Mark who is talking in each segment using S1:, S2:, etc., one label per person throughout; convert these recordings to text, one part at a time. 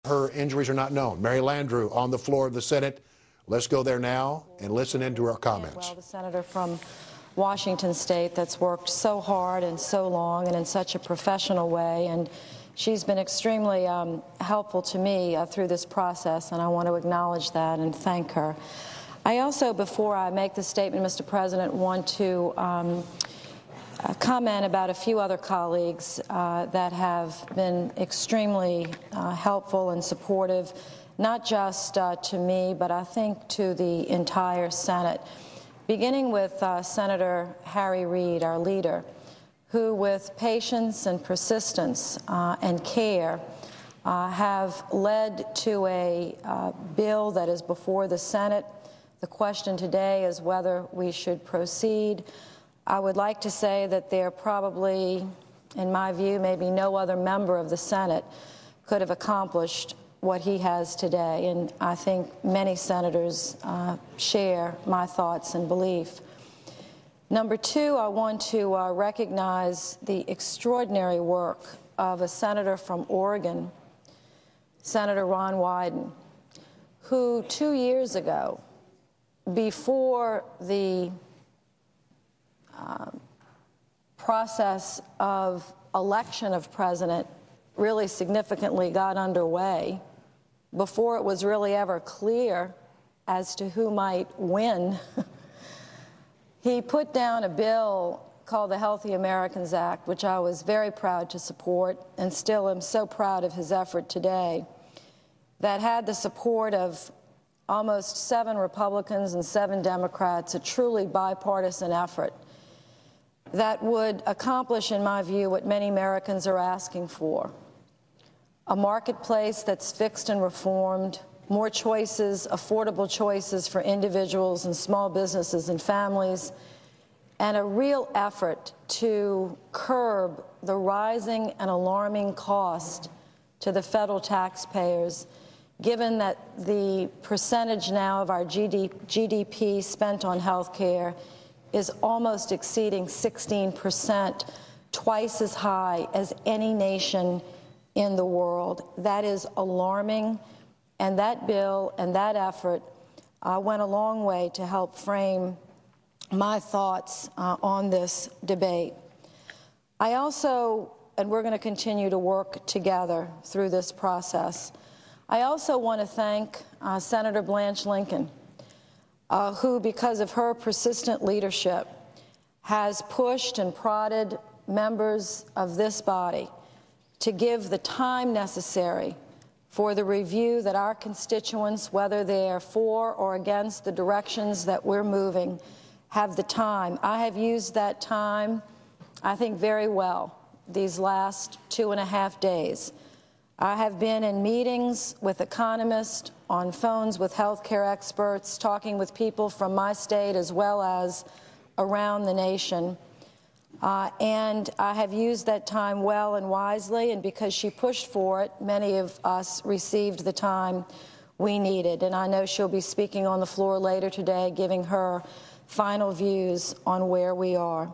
S1: Her injuries are not known. Mary Landrieu on the floor of the Senate. Let's go there now and listen into her comments.
S2: Well, the senator from Washington State that's worked so hard and so long and in such a professional way, and she's been extremely helpful to me through this process, and I want to acknowledge that and thank her. I also, before I make the statement, Mr. President, want to comment about a few other colleagues that have been extremely helpful and supportive, not just to me, but I think to the entire Senate, beginning with Senator Harry Reid, our leader, who with patience and persistence and care have led to a bill that is before the Senate. The question today is whether we should proceed. I would like to say that there probably, in my view, maybe no other member of the Senate could have accomplished what he has today, and I think many senators share my thoughts and belief. Number two, I want to recognize the extraordinary work of a senator from Oregon, Senator Ron Wyden, who 2 years ago, before the process of election of president really significantly got underway, before it was really ever clear as to who might win, he put down a bill called the Healthy Americans Act, which I was very proud to support and still am so proud of his effort today, that had the support of almost 7 Republicans and 7 Democrats, a truly bipartisan effort that would accomplish, in my view, what many Americans are asking for: a marketplace that's fixed and reformed, more choices, affordable choices for individuals and small businesses and families, and a real effort to curb the rising and alarming cost to the federal taxpayers, given that the percentage now of our GDP spent on health care is almost exceeding 16%, twice as high as any nation in the world. That is alarming, and that bill and that effort went a long way to help frame my thoughts on this debate. I also, and we're going to continue to work together through this process, I also want to thank Senator Blanche Lincoln, who, because of her persistent leadership, has pushed and prodded members of this body to give the time necessary for the review that our constituents, whether they are for or against the directions that we're moving, have the time. I have used that time, I think, very well these last 2.5 days. I have been in meetings with economists, on phones with healthcare experts, talking with people from my state as well as around the nation. And I have used that time well and wisely, and because she pushed for it, many of us received the time we needed. And I know she'll be speaking on the floor later today, giving her final views on where we are.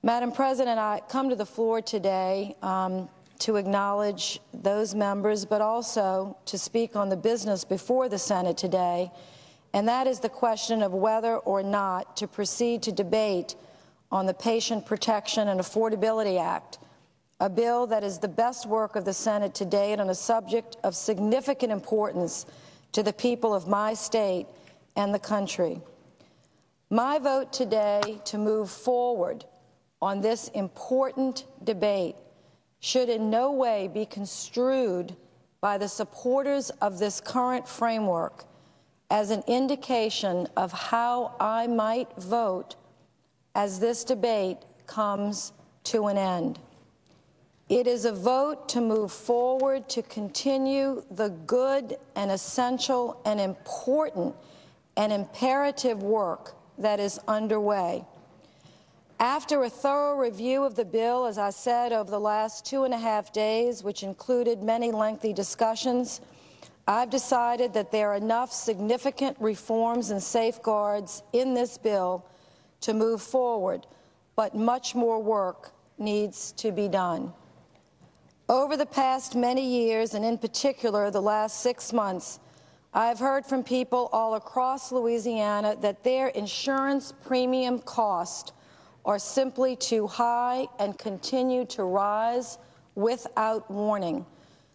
S2: Madam President, I come to the floor today to acknowledge those members, but also to speak on the business before the Senate today, and that is the question of whether or not to proceed to debate on the Patient Protection and Affordability Act, a bill that is the best work of the Senate to date on a subject of significant importance to the people of my state and the country. My vote today to move forward on this important debate should in no way be construed by the supporters of this current framework as an indication of how I might vote as this debate comes to an end. It is a vote to move forward to continue the good and essential and important and imperative work that is underway. After a thorough review of the bill, as I said, over the last 2.5 days, which included many lengthy discussions, I've decided that there are enough significant reforms and safeguards in this bill to move forward, but much more work needs to be done. Over the past many years, and in particular the last 6 months, I've heard from people all across Louisiana that their insurance premium costs are simply too high and continue to rise without warning.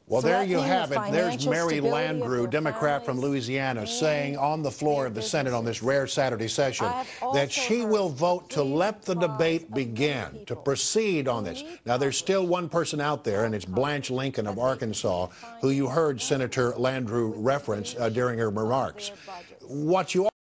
S1: Well, there you
S2: Threatening
S1: have
S2: the
S1: it. There's
S2: financial
S1: Mary
S2: stability of
S1: Landrieu,
S2: their
S1: Democrat from
S2: families
S1: Louisiana,
S2: and
S1: saying on the floor
S2: their
S1: of the Senate on this
S2: businesses.
S1: rare Saturday session
S2: I have
S1: that
S2: also
S1: she
S2: heard
S1: will
S2: the
S1: vote to
S2: pleas
S1: let
S2: and
S1: the
S2: cries
S1: debate
S2: of many
S1: begin, to
S2: people
S1: proceed on
S2: who
S1: this.
S2: need
S1: Now, there's still
S2: coverage
S1: one person out there, and it's Blanche Lincoln of Arkansas, who you heard Senator Landrieu reference during her remarks. What you